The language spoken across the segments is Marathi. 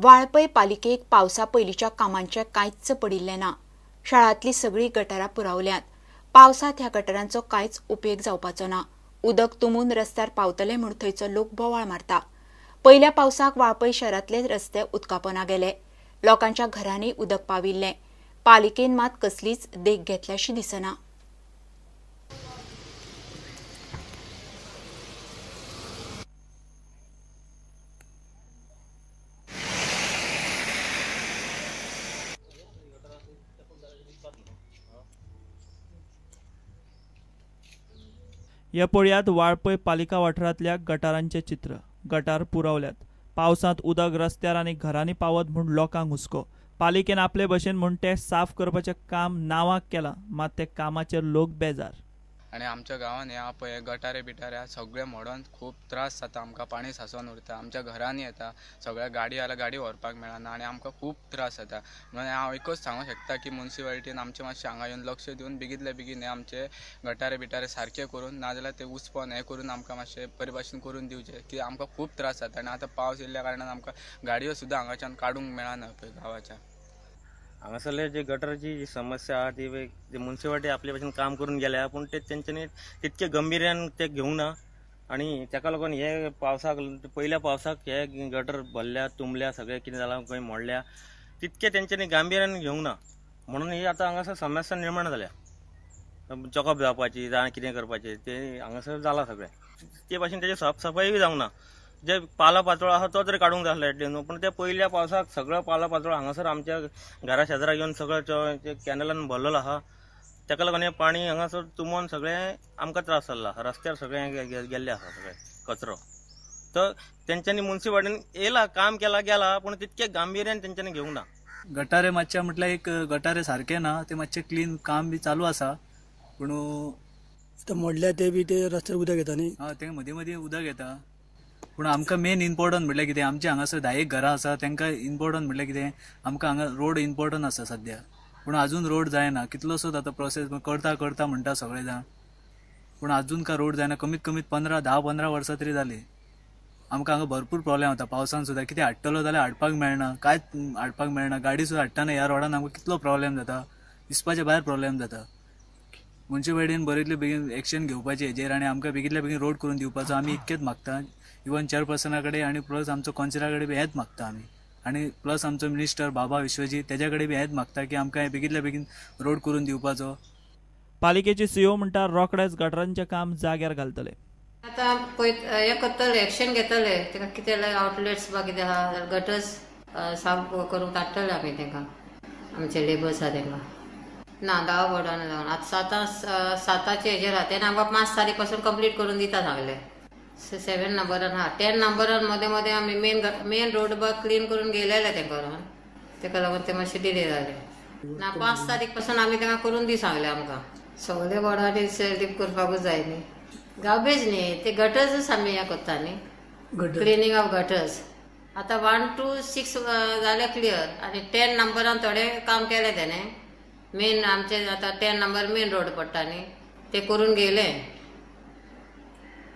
वाळपय पालिकेक पावसा पयलींच्या कामांचे कांयच पडिल्लें ना। शाळांतली सगळी गटारां पुरावल्यांत। पावसांत ह्या गटारांचो कांयच उपेग जावपाचो ना। उदक तुंबून रस्त्यार पावतले म्हूण थंयचो लोक बोवाळ मारता। पयल्या पावसाक वाळपय शहरांतले रस्ते उदकापोंदा गेले। लोकांच्या घरांनी उदक पाविल्लें। पालिकेन मात कसलीच देख घेतल्याशी दिसना। या पळयात वाळपय पालिका वाठारांतल्या गटारांचे चित्र। गटार पुरावल्यात। पावसांत उदक रस्त्यार आनी घरांनी पावत म्हूण लोकांक हुस्को। पालिकेन आपले भशेन म्हूण ते साफ करपाचें काम नांवाक केलां, मात ते कामाचेर लोक बेजार। आणि आमच्या गांवांत हे पळय गटारे बिटारे सगळे मोडोन खूब त्रास जाता। आमकां पाणी सांचोन उरता, आमच्या घरांनी येता, सगळ्या गाडी आल्या गाडी व्हरपाक मेळना आनी आमकां खूब त्रास जाता। म्हणून हांव एकूच सांगूंक शकता की म्युनिसिपालिटीन आमचे मातशें हांगा येवन लक्ष दिवन बेगीतले बेगीन हे आमचे गटारे बिटारे सारके करून, नाजाल्यार ते उस्पोन हे करून आमकां मातशें बरे भाशेन करून दिवचे, की आमकां खूब त्रास जाता। आनी आतां पावस येयल्ल्या कारणान आमकां गाडयो सुद्दां हांगाच्यान काडूंक मेळना पळय गांवाच्या। हांगासरले जे गटराची जी समस्या आहा ती म्युनिसिपालिटी आपल्या भशेन काम करून गेल्या, पूण ते तेंच्यांनी तितके गंभीर्यान ते घेवंक ना। आनी तेका लागून हे पावसाक पयल्या पावसाक हे गटर भरल्या, तुंबल्या, सगळें कितें जालां खंय मोडल्या, तितके तेंच्यांनी गांभीर्यान घेवंक ना। म्हणून ही आतां हांगासर समस्या निर्माण जाल्या। चॉकअप जावपाची जावं कितें करपाचें ते हांगासर जालां सगळें। ते भाशेन तेजी साफसफाई जावंक ना। जे पालो पाचोळो आहा तो तरी काडूंक जाय आसलो न्हू, पूण ते पयल्या पावसाक सगळो पालो पाचोळो हांगासर आमच्या घरा शेजाराक येवन सगळो कॅनलान भरलेलो आहा। तेका लागून हें पाणी हांगासर तुंबोन सगळें आमकां त्रास जाल्लो। रस्त्यार सगळें गेल्लें आहा सगळें कचरो। तर तेंच्यांनी म्युनिसिपालिटीन येयला, काम केला गेला, पूण तितके गांभीर्यान तेंच्यांनी घेवंक ना। गटारे मातशें म्हटल्यार एक गटारे सारके ना, ते मातशें क्लीन काम बी चालू आसा, पूण मोडल्या ते बी ते रस्त्यार उदक येता न्ही। ते मदीं मदीं उदक येता, पूण आमकां मेन इम्पॉर्टंट म्हटल्यार कितें, आमचे हांगासर 10 घरां आसा, तांकां इम्पॉर्टंट म्हटल्यार कितें, आमकां हांगा रोड इम्पॉर्टंट आसा सद्या, पूण अजून रोड जायना। कितलोसोच आतां प्रोसेस करता म्हणटा सगळे जाण, पूण अजून का रोड जायना। कमीत कमीत 10-15 वर्सां तरी जाली। आमकां हांगा भरपूर प्रॉब्लेम जाता पावसान सुद्दां। कितें हाडटलो जाल्यार हाडपाक मेळना, कांयच हाडपाक मेळना। गाडी सुद्दां हाडटाना ह्या रोडान आमकां कितलो प्रॉब्लेम जाता, दिसपाच्या भायर प्रॉब्लेम जाता। म्युनिसिपालिटीन बरेतले बेगीन एक्शन घेवपाचें हेजेर आनी आमकां बेगीतल्या बेगीन रोड करून दिवपाचो आमी इतकेंच मागता। इवन चेअरपर्सना कडेन आनी प्लस आमचो कौन्सिलरा कडेन बी हेंच मागता आमी, आनी प्लस आमचो मिनिस्टर बाबा विश्वजीत तेज्या कडेन बी हेंच मागता की आमकां बेगीतल्या बेगीन रोड करून दिवपाचो। पालिकेचे सीओ म्हणटा रोखडेच गटारांचें काम जाग्यार घालतले। आतां हे करतले, एक्शन घेतले, ताका कितें आउटलेट्स वा कितें आहा जाल्यार गटर्स साफ करून काडटले आमी तांकां, आमचे लेबर्स आहा तांकां। ना 10 वॉर्डान जावन आतां 7चे हेजेर आहा, तेन्ना आमकां 5 तारीख पासून कंप्लीट करून दिता सांगले। 7 नंबरान आहा, 10 नंबरान मदें मदें आमी मेन रोड क्लीन करून गेलेले ते करून, ताका लागून ते मातशे डिले जाले। ना 5 तारीख पासून आमी तांकां करून दी सांगले आमकां। सगळे वॉर्डांनी सेल्फ करपाकूच जाय न्ही, गार्बेज न्ही, ते गटर्स आमी हे करता न्ही, क्लिनिंग ऑफ गटर्स। आतां 1 to 6 जाले क्लियर, आनी 10 नंबरान थोडे काम केले तेणे। मेन आमचे आतां 10 नंबर मेन रोड पडटा न्ही, ते करून गेले,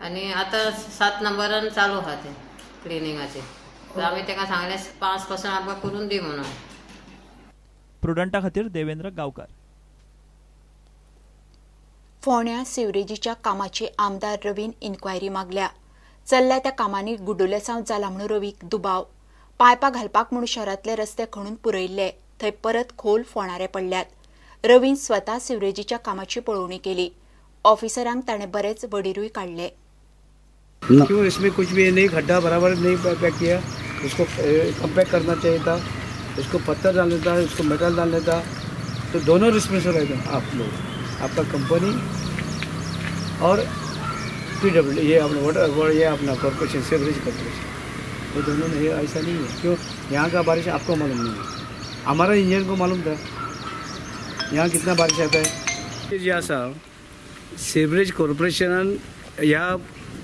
आनी आतां 7 नंबरान चालू आहा ते क्लिनिंगाचे। आमी तांकां सांगले 5 पासून आमकां करून दी म्हणून। प्रुडंटा खातीर देवेंद्र गांवकार। फोंड्या सिवरेजीच्या कामाची आमदार रवीन इन्क्वायरी मागल्या। चल्ल्या त्या कामांनी गुड्डुलेसांव जाला म्हणून रवीक दुबाव। पायपां घालपाक म्हूण शहरांतले रस्ते खणून पुरयल्ले, थंय परत खोल फोंडारे पडल्यात। रवीन स्वता सिवरेजीच्या कामाची पळोवणी केली। ऑफिसरांक ताणें बरेच वडीरूय काडले। क्यों इसमें कुछ भी नहीं, खड्डा बराबर नहीं पैक किया, उसको कंपैक्ट करना चाहिए था, उसको पत्थर डाल देता है, उसको मेटल डाल देता, तो दोनों रिस्पॉन्सिबल है आप लोग, आपका कंपनी और PW, ये अपना वाटर, ये अपना कॉर्पोरेशन, सीवरेज कॉर्पोरेशन, ये दोनों में ऐसा नहीं है। क्यों यहाँ का बारिश आपको मालूम नहीं है, हमारा इंजीनियर को मालूम था यहाँ कितना बारिश आता है। जे आसा सीवरेज कॉर्पोरेशनान ह्या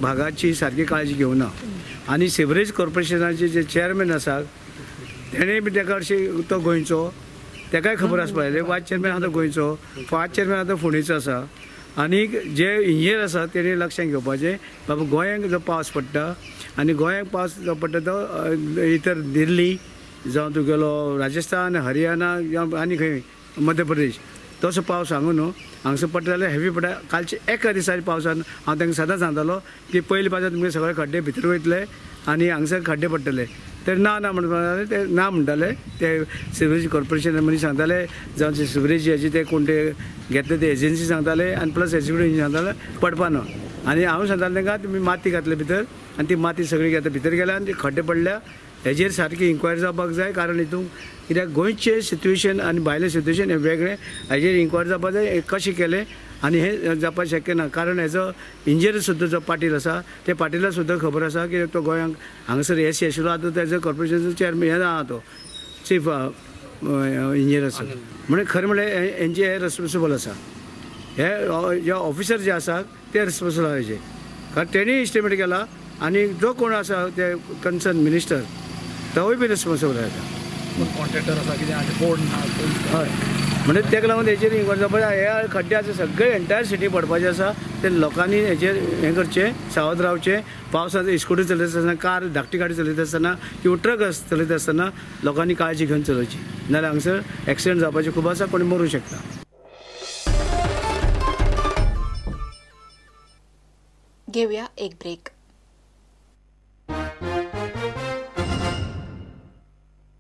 भागाची सारकी काळजी घेवना, आनी सीवरेज कॉर्पोरेशनाचे जे चेअरमॅन आसा तेणेय बी ताका अशें तो गोंयचो, ताकाय खबर आसपाक जाय। वायस चेअरमॅन आहा तो गोंयचो, 5 चेअरमॅन आहा तो फोंडेचो आसा, आनी जे इंजिनियर आसा तेणी लक्षांत घेवपाचें बाबा गोंयांत जो पावस पडटा, आनी गोंयांत पावस जो पडटा तो इतर दिल्ली जावं तुगेलो राजस्थान हरियाणा आनी खंय मध्य प्रदेश तसो पावस हांगा न्हू हांगसर पडटा जाल्यार हेवी पडटा. कालचे एका दिसाच्या पावसान हांव तांकां सदां सांगतालो की पयले पावसांत तुमगे सगळे खड्डे भितर वयतले आनी हांगसर खड्डे पडटले. तर ना म्हणटाले ते ना म्हणटाले ते सिवरेज कॉर्पोरेशन मनीस सांगताले जावं ते सिवरेज हेजे ते कोण ते घेतले ते एजन्सी सांगताले आनी प्लस एग्जिक्युटीव सांगताले पडपा न्हू. आनी हांव सांगतालें तांकां तुमी माती घातले भितर आनी ती माती सगळी घेता भितर गेल्या आनी ते खड्डे पडल्या. हेजेर सारकी इन्क्वायरी जावपाक जाय कारण हितून कित्याक गोंयचें सिट्युएशन आनी भायलें सिट्युएशन हें वेगळें. हेजेर इन्क्वायरी जावपाक जाय कशें केलें आनी हें जावपाक शक्य ना कारण हेजो इंजिनियर सुद्दां जो पाटील आसा ते पाटीलाक सुद्दां खबर आसा की तो गोंयांक हांगासर एसी आशिल्लो आतां तेजो कॉर्पोरेशनाचो चेअरमॅन हें आहा तो चीफ इंजिनियर आसा म्हणजे खरें म्हणल्यार हेंचे हे रेस्पॉन्सिबल आसा. हे जे ऑफिसर जे आसा ते रेस्पॉन्सिबल आहा हेजे कारण तेणी इस्टिमेट केला आनी जो कोण आसा ते कन्सर्न मिनिस्टर तोय बी रेस्पॉन्सिबल आसा. कॉन्ट्रॅक्टर आसा कितें हाजे बोर्ड ना हय म्हणजे तेका लागून हेचेर इन्क्वायरी जावपाक हे खड्डे आसा सगळे एंटायर सिटी पडपाचे आसा ते लोकांनी हेचेर हें करचें सावध रावचें. पावसांत इस्कुटी चलयता आसतना कार धाकटी गाडी चलयता आसतना किंवा ट्रक चलयता आसतना लोकांनी काळजी घेवन चलोवची नाल्यार हांगसर एक्सिडेंट जावपाचे खूब आसा कोणी मरूंक शकता. घेऊया एक ब्रेक.